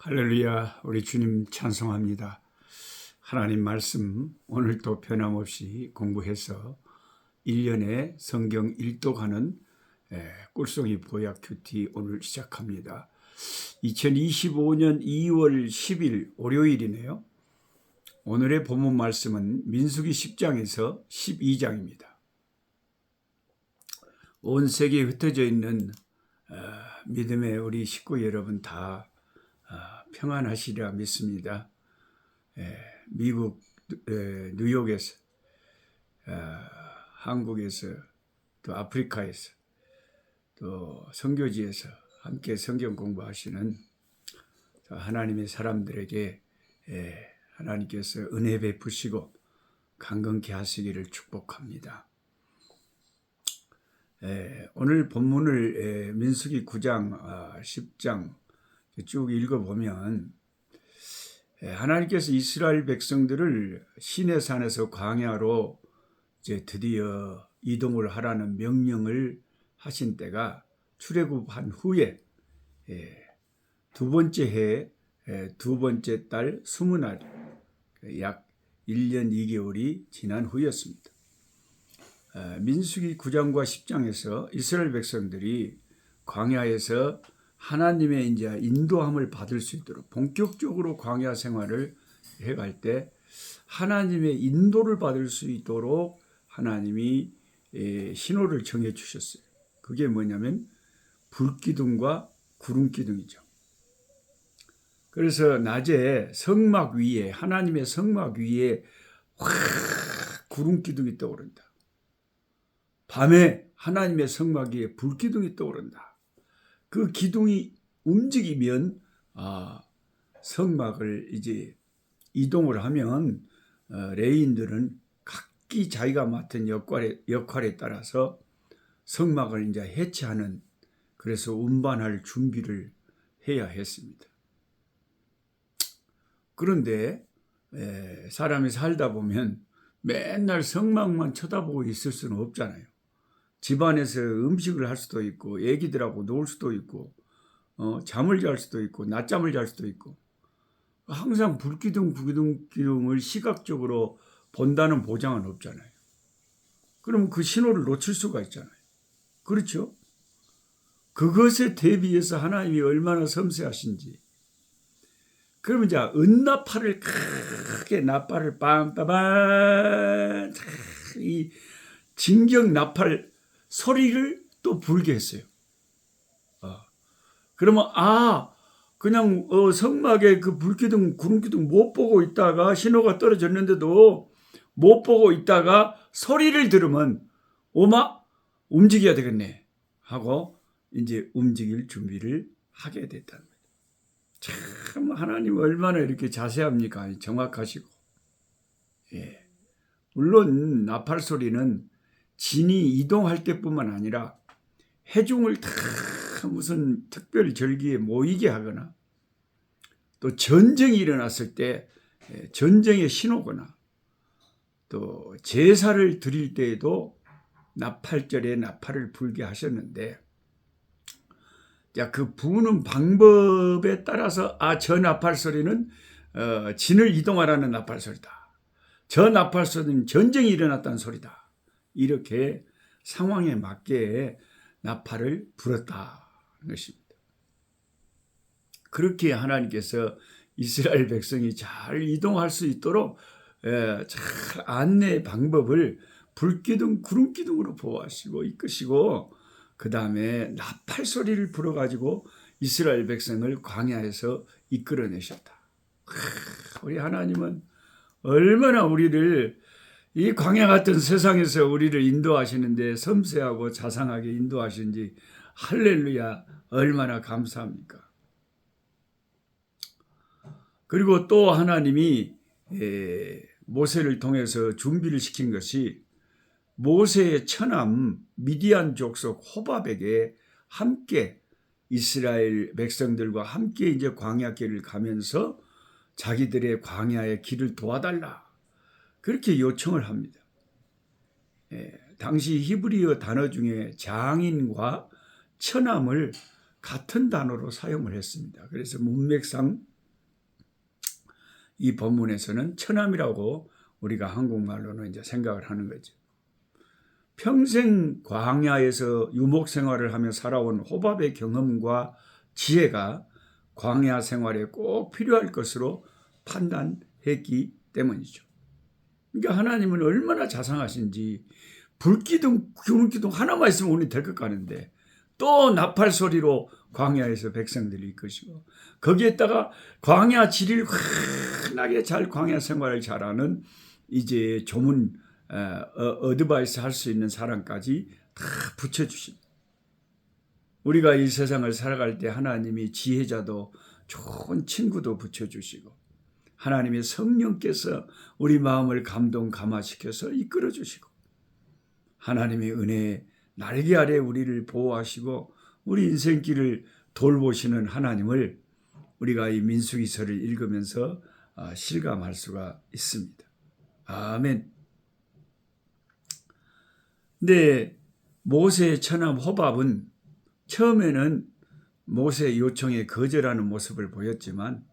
할렐루야, 우리 주님 찬송합니다. 하나님 말씀 오늘도 변함없이 공부해서 1년에 성경 일독하는 꿀송이 보약 큐티 오늘 시작합니다. 2025년 2월 10일 월요일이네요. 오늘의 본문 말씀은 민수기 10장에서 12장입니다. 온 세계에 흩어져 있는 믿음의 우리 식구 여러분 다 평안하시리라 믿습니다. 미국 뉴욕에서, 한국에서, 또 아프리카에서, 또 선교지에서 함께 성경 공부하시는 하나님의 사람들에게 하나님께서 은혜 베푸시고 강건케 하시기를 축복합니다. 오늘 본문을 민수기 9장, 10장 쭉 읽어보면 하나님께서 이스라엘 백성들을 시내산에서 광야로 이제 드디어 이동을 하라는 명령을 하신 때가 출애굽한 후에 두 번째 해 두 번째 달 20날 약 1년 2개월이 지난 후였습니다. 민수기 9장과 10장에서 이스라엘 백성들이 광야에서 하나님의 이제 인도함을 받을 수 있도록 본격적으로 광야 생활을 해갈 때 하나님의 인도를 받을 수 있도록 하나님이 신호를 정해 주셨어요. 그게 뭐냐면 불기둥과 구름기둥이죠. 그래서 낮에 성막 위에 하나님의 성막 위에 확 구름기둥이 떠오른다. 밤에 하나님의 성막 위에 불기둥이 떠오른다. 그 기둥이 움직이면 성막을 이제 이동을 하면 레위인들은 각기 자기가 맡은 역할에 따라서 성막을 이제 해체하는, 그래서 운반할 준비를 해야 했습니다. 그런데 사람이 살다 보면 맨날 성막만 쳐다보고 있을 수는 없잖아요. 집안에서 음식을 할 수도 있고 애기들하고 놀 수도 있고 잠을 잘 수도 있고 낮잠을 잘 수도 있고, 항상 불기둥 구기둥을 시각적으로 본다는 보장은 없잖아요. 그러면 그 신호를 놓칠 수가 있잖아요. 그렇죠? 그것에 대비해서 하나님이 얼마나 섬세하신지. 그러면 이제 은나팔을 크게 나팔을 빰빠밤 이 진경 나팔 소리를 또 불게 했어요. 그러면 그냥 성막에 그 불기둥 구름기둥 못 보고 있다가 신호가 떨어졌는데도 못 보고 있다가 소리를 들으면 움직여야 되겠네 하고 이제 움직일 준비를 하게 됐다는 거예요. 참 하나님 얼마나 이렇게 자세합니까? 정확하시고. 물론 나팔 소리는 진이 이동할 때뿐만 아니라 회중을 다 무슨 특별 절기에 모이게 하거나 또 전쟁이 일어났을 때 전쟁의 신호거나 또 제사를 드릴 때에도 나팔절에 나팔을 불게 하셨는데, 그 부는 방법에 따라서 저 나팔 소리는 진을 이동하라는 나팔 소리다. 저 나팔 소리는 전쟁이 일어났다는 소리다. 이렇게 상황에 맞게 나팔을 불었다는 것입니다. 그렇게 하나님께서 이스라엘 백성이 잘 이동할 수 있도록 잘 안내 방법을 불기둥 구름기둥으로 보호하시고 이끄시고, 그 다음에 나팔 소리를 불어가지고 이스라엘 백성을 광야에서 이끌어내셨다. 우리 하나님은 얼마나 우리를 이 광야 같은 세상에서 우리를 인도하시는데 섬세하고 자상하게 인도하시는지, 할렐루야, 얼마나 감사합니까? 그리고 또 하나님이 모세를 통해서 준비를 시킨 것이 모세의 처남 미디안 족속 호밥에게 함께 이스라엘 백성들과 함께 이제 광야길을 가면서 자기들의 광야의 길을 도와달라, 그렇게 요청을 합니다. 당시 히브리어 단어 중에 장인과 처남을 같은 단어로 사용을 했습니다. 그래서 문맥상 이 본문에서는 처남이라고 우리가 한국말로는 이제 생각을 하는 거죠. 평생 광야에서 유목 생활을 하며 살아온 호밥의 경험과 지혜가 광야 생활에 꼭 필요할 것으로 판단했기 때문이죠. 그러니까 하나님은 얼마나 자상하신지 불기둥, 기둥 하나만 있으면 우리 될 것 같은데 또 나팔 소리로 광야에서 백성들이 이끄시고 거기에다가 광야 지리를 환하게 잘 광야 생활을 잘하는 이제 조문 어드바이스 할 수 있는 사람까지 다 붙여주십니다. 우리가 이 세상을 살아갈 때 하나님이 지혜자도 좋은 친구도 붙여주시고 하나님의 성령께서 우리 마음을 감동 감화시켜서 이끌어주시고 하나님의 은혜에 날개 아래 우리를 보호하시고 우리 인생길을 돌보시는 하나님을 우리가 이 민수기서를 읽으면서 실감할 수가 있습니다. 아멘. 근데 모세의 처남 호밥은 처음에는 모세의 요청에 거절하는 모습을 보였지만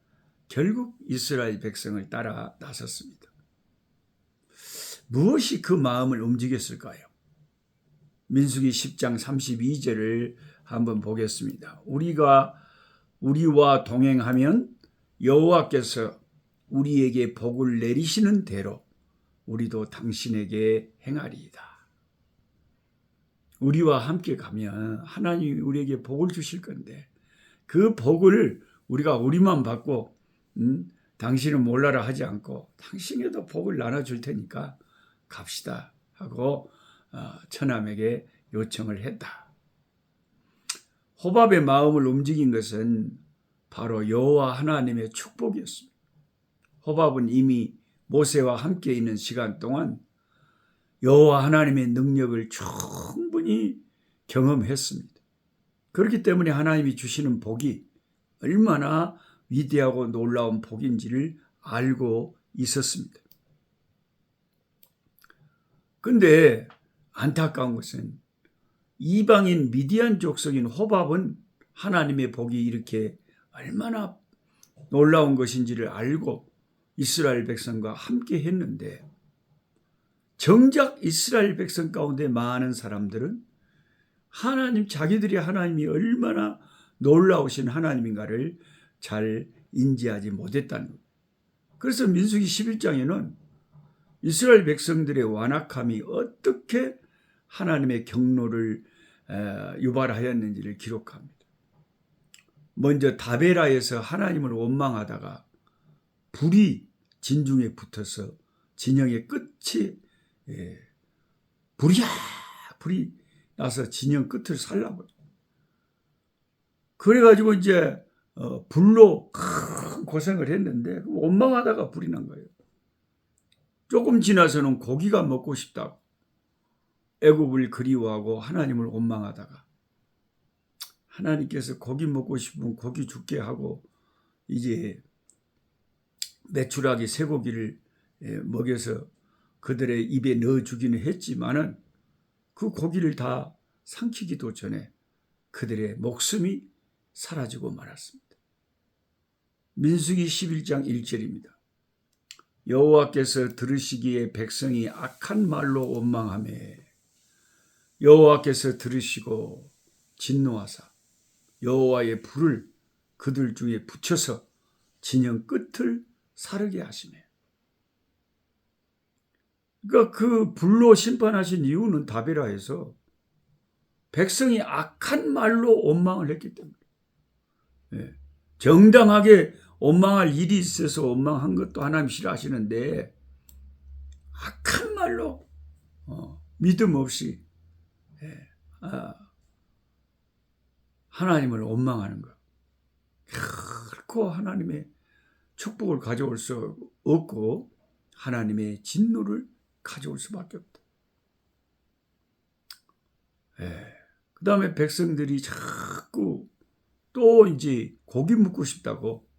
결국 이스라엘 백성을 따라 나섰습니다. 무엇이 그 마음을 움직였을까요? 민수기 10장 32절을 한번 보겠습니다. 우리와 동행하면 여호와께서 우리에게 복을 내리시는 대로 우리도 당신에게 행하리이다. 우리와 함께 가면 하나님이 우리에게 복을 주실 건데 그 복을 우리가 우리만 받고 당신은 몰라라 하지 않고 당신에도 복을 나눠줄 테니까 갑시다 하고 처남에게 요청을 했다. 호밥의 마음을 움직인 것은 바로 여호와 하나님의 축복이었습니다. 호밥은 이미 모세와 함께 있는 시간 동안 여호와 하나님의 능력을 충분히 경험했습니다. 그렇기 때문에 하나님이 주시는 복이 얼마나 위대하고 놀라운 복인지를 알고 있었습니다. 그런데 안타까운 것은 이방인 미디안 족속인 호밥은 하나님의 복이 이렇게 얼마나 놀라운 것인지를 알고 이스라엘 백성과 함께 했는데 정작 이스라엘 백성 가운데 많은 사람들은 자기들이 하나님이 얼마나 놀라우신 하나님인가를 잘 인지하지 못했다는 것. 그래서 민수기 11장에는 이스라엘 백성들의 완악함이 어떻게 하나님의 경로를 유발하였는지를 기록합니다. 먼저 다베라에서 하나님을 원망하다가 불이 진중에 붙어서 진영의 끝이 불이 나서 진영 끝을 살라버려. 그래가지고 이제 불로 큰 고생을 했는데 원망하다가 불이 난 거예요. 조금 지나서는 고기가 먹고 싶다고 애굽을 그리워하고 하나님을 원망하다가 하나님께서 고기 먹고 싶으면 고기 죽게 하고 이제 메추라기 쇠고기를 먹여서 그들의 입에 넣어주기는 했지만은 그 고기를 다 삼키기도 전에 그들의 목숨이 사라지고 말았습니다. 민수기 11장 1절입니다. 여호와께서 들으시기에 백성이 악한 말로 원망하며 여호와께서 들으시고 진노하사 여호와의 불을 그들 중에 붙여서 진영 끝을 사르게 하시네. 그러니까 그 불로 심판하신 이유는 다베라에서 백성이 악한 말로 원망을 했기 때문에 정당하게 원망할 일이 있어서 원망한 것도 하나님 싫어하시는데 악한 말로 믿음 없이 하나님을 원망하는 것. 결코 하나님의 축복을 가져올 수 없고 하나님의 진노를 가져올 수밖에 없다. 그 다음에 백성들이 자꾸 또 이제 고기 먹고 싶다고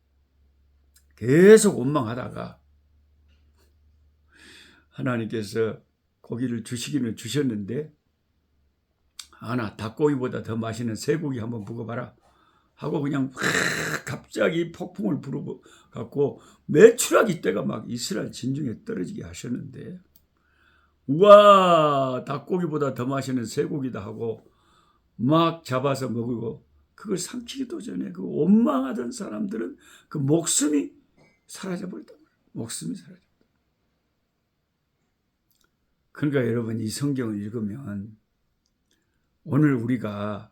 계속 원망하다가 하나님께서 고기를 주시기는 주셨는데 하나 닭고기보다 더 맛있는 쇠고기 한번 먹어봐라 하고 그냥 확 갑자기 폭풍을 불어갖고 메추라기 떼가 막 이스라엘 진중에 떨어지게 하셨는데, 우와, 닭고기보다 더 맛있는 쇠고기다 하고 막 잡아서 먹고, 그걸 삼키기도 전에 그 원망하던 사람들은 그 목숨이 사라져버렸단 말이에요. 목숨이 사라져. 그러니까 여러분, 이 성경을 읽으면 오늘 우리가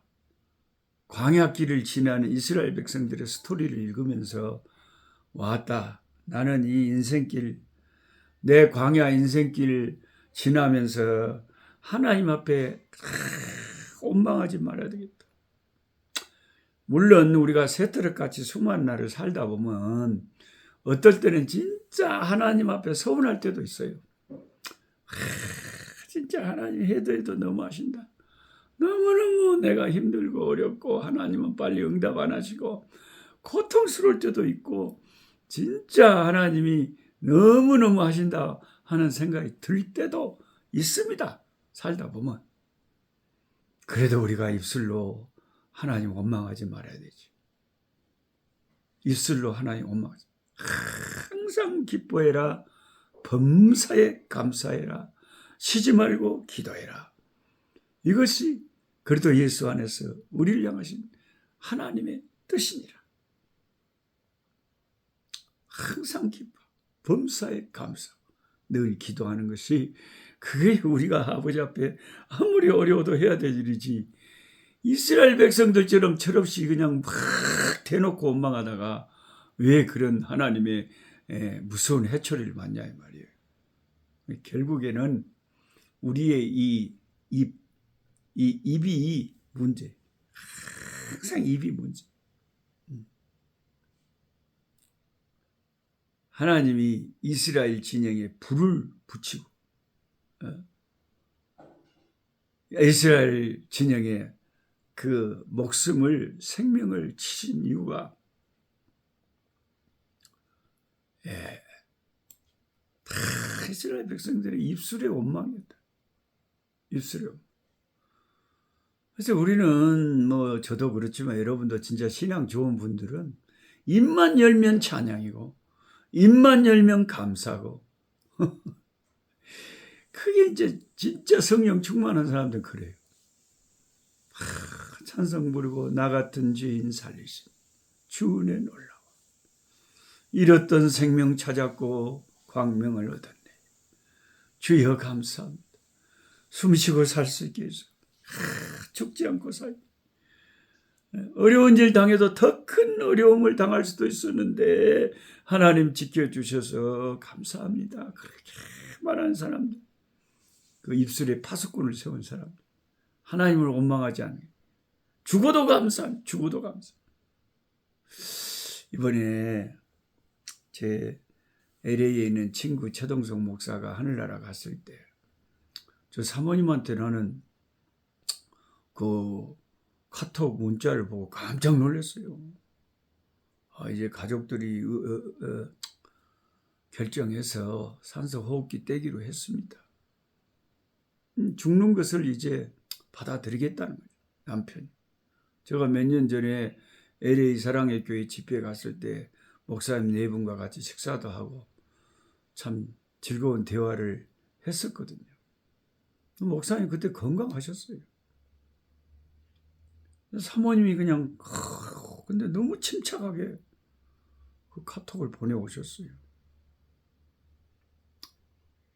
광야길을 지나는 이스라엘 백성들의 스토리를 읽으면서, 왔다, 나는 이 인생길, 내 광야 인생길 지나면서 하나님 앞에 원망하지 말아야 되겠다. 물론 우리가 새트럭같이 수많은 날을 살다 보면 어떨 때는 진짜 하나님 앞에 서운할 때도 있어요. 진짜 하나님 해도 너무 하신다. 너무너무 내가 힘들고 어렵고 하나님은 빨리 응답 안 하시고 고통스러울 때도 있고 진짜 하나님이 너무너무 하신다 하는 생각이 들 때도 있습니다. 살다 보면. 그래도 우리가 입술로 하나님 원망하지 말아야 되지. 입술로 하나님 원망하지. 항상 기뻐해라. 범사에 감사해라. 쉬지 말고 기도해라. 이것이 그리스도 예수 안에서 우리를 향하신 하나님의 뜻이니라. 항상 기뻐. 범사에 감사. 늘 기도하는 것이, 그게 우리가 아버지 앞에 아무리 어려워도 해야 될 일이지. 이스라엘 백성들처럼 철없이 그냥 막 대놓고 원망하다가 왜 그런 하나님의 무서운 해초리를 맞냐 이 말이에요. 결국에는 우리의 이 입이 문제. 항상 입이 문제. 하나님이 이스라엘 진영에 불을 붙이고 이스라엘 진영에 그 목숨을, 생명을 치신 이유가 다 이스라엘 백성들의 입술의 원망이었다. 입술의 원망. 그래서 우리는 저도 그렇지만 여러분도 진짜 신앙 좋은 분들은 입만 열면 찬양이고 입만 열면 감사고 그게 이제 진짜 성령 충만한 사람들은 그래요. 찬송 부르고 나 같은 죄인 살리신 주 은혜 놀라워. 잃었던 생명 찾았고 광명을 얻었네. 주여 감사합니다. 숨쉬고 살 수 있게 해서 죽지 않고 살기. 어려운 일 당해도 더 큰 어려움을 당할 수도 있었는데 하나님 지켜주셔서 감사합니다. 그렇게 말하는 사람들, 그 입술에 파수꾼을 세운 사람들, 하나님을 원망하지 않아요. 죽어도 감사합니다. 죽어도 감사. 이번에 제 LA에 있는 친구 최동석 목사가 하늘나라 갔을 때 저 사모님한테 나는 그 카톡 문자를 보고 깜짝 놀랐어요. 이제 가족들이 결정해서 산소 호흡기 떼기로 했습니다. 죽는 것을 이제 받아들이겠다는 거죠, 남편이. 제가 몇 년 전에 LA 사랑의 교회 집회에 갔을 때 목사님 4분과 같이 식사도 하고 참 즐거운 대화를 했었거든요. 목사님 그때 건강하셨어요. 사모님이 그냥 근데 너무 침착하게 그 카톡을 보내오셨어요.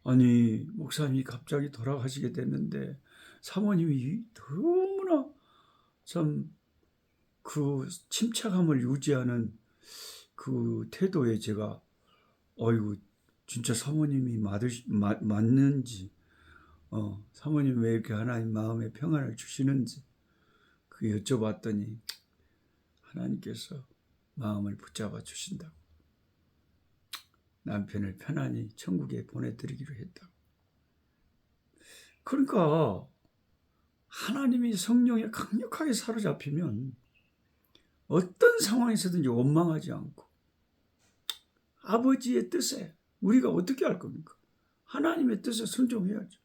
아니, 목사님이 갑자기 돌아가시게 됐는데 사모님이 너무나 참 그 침착함을 유지하는 그 태도에 제가 진짜 사모님이 맞는지, 사모님 왜 이렇게 하나님 마음에 평안을 주시는지 그 여쭤봤더니 하나님께서 마음을 붙잡아 주신다고, 남편을 편안히 천국에 보내드리기로 했다고. 그러니까 하나님이 성령에 강력하게 사로잡히면 어떤 상황에서든지 원망하지 않고 아버지의 뜻에 우리가 어떻게 할 겁니까? 하나님의 뜻에 순종해야죠.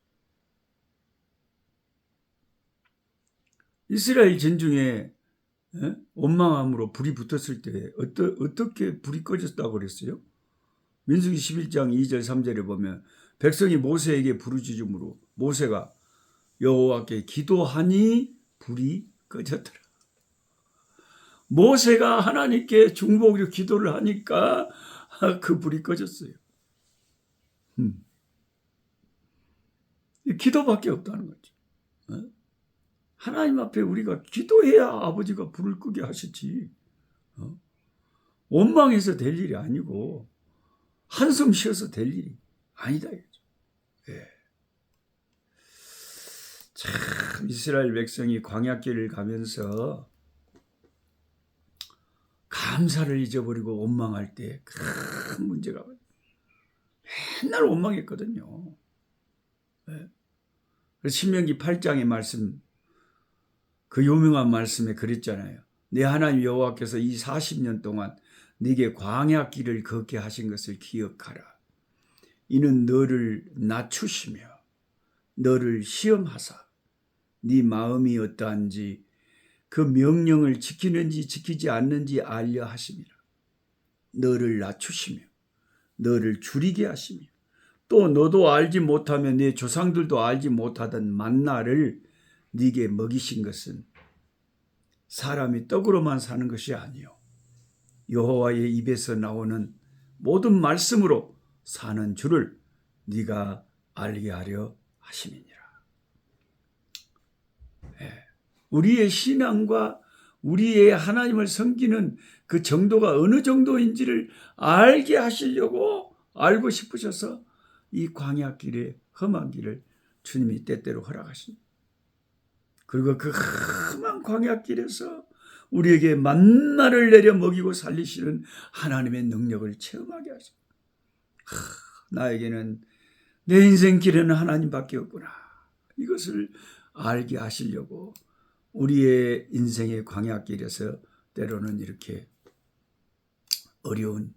이스라엘 진중에 예? 원망함으로 불이 붙었을 때 어떻게 불이 꺼졌다고 그랬어요? 민수기 11장 2절 3절에 보면 백성이 모세에게 부르짖음으로 모세가 여호와께 기도하니 불이 꺼졌더라. 모세가 하나님께 중보기로 기도를 하니까 그 불이 꺼졌어요. 기도밖에 없다는 거죠. 하나님 앞에 우리가 기도해야 아버지가 불을 끄게 하시지. 원망해서 될 일이 아니고 한숨 쉬어서 될 일이 아니다. 예. 참 이스라엘 백성이 광야길을 가면서 감사를 잊어버리고 원망할 때 큰 문제가 맨날 원망했거든요. 예. 신명기 8장의 말씀, 그 유명한 말씀에 그랬잖아요. 내 하나님 여호와께서 이 40년 동안 네게 광야길을 걷게 하신 것을 기억하라. 이는 너를 낮추시며 너를 시험하사 네 마음이 어떠한지 그 명령을 지키는지 지키지 않는지 알려 하심이라. 너를 낮추시며 너를 줄이게 하시며 또 너도 알지 못하며 네 조상들도 알지 못하던 만나를 네게 먹이신 것은 사람이 떡으로만 사는 것이 아니요 여호와의 입에서 나오는 모든 말씀으로 사는 줄을 네가 알게 하려 하심이니라. 우리의 신앙과 우리의 하나님을 섬기는 그 정도가 어느 정도인지를 알게 하시려고 알고 싶으셔서 이 광야길의 험한 길을 주님이 때때로 허락하십니다. 그리고 그 험한 광야길에서 우리에게 만나를 내려 먹이고 살리시는 하나님의 능력을 체험하게 하십니다. 나에게는 내 인생 길에는 하나님밖에 없구나. 이것을 알게 하시려고 우리의 인생의 광야길에서 때로는 이렇게 어려운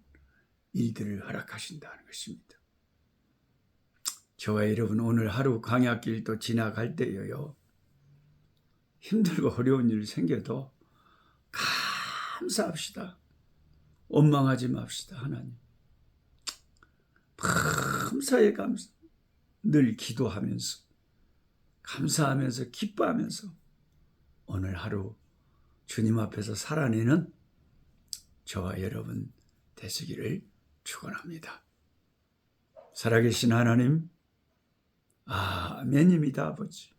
일들을 허락하신다는 것입니다. 저와 여러분 오늘 하루 광야길도 지나갈 때요. 힘들고 어려운 일 생겨도 감사합시다. 원망하지 맙시다. 하나님. 감사에 감사. 늘 기도하면서 감사하면서 기뻐하면서 오늘 하루 주님 앞에서 살아내는 저와 여러분 되시기를 축원합니다. 살아계신 하나님, 아멘입니다. 아버지.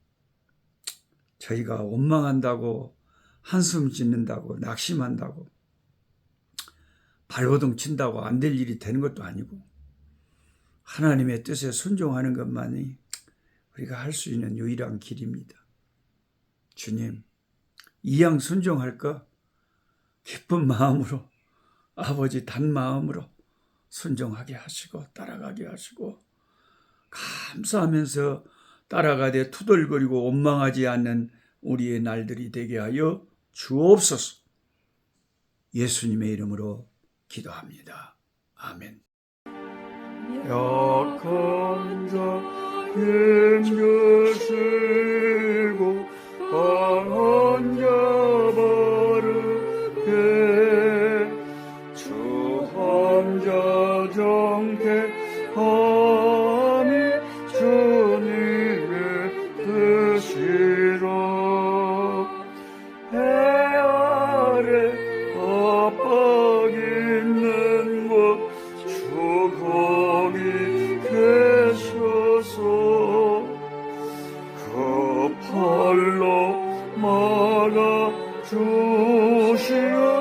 저희가 원망한다고 한숨 짓는다고 낙심한다고 발버둥 친다고 안 될 일이 되는 것도 아니고 하나님의 뜻에 순종하는 것만이 우리가 할 수 있는 유일한 길입니다. 주님, 이양 순종할까? 기쁜 마음으로 아버지 단 마음으로 순종하게 하시고 따라가게 하시고 감사하면서 따라가되 투덜거리고 원망하지 않는 우리의 날들이 되게 하여 주옵소서. 예수님의 이름으로 기도합니다. 아멘. 약한 자 힘주시고 강한 자 바르게 주한 자 정케함이 주님의 뜻이라. 해 아래 압박 있는 곳 주 거기 계셔서 그 팔로 막아 주시오.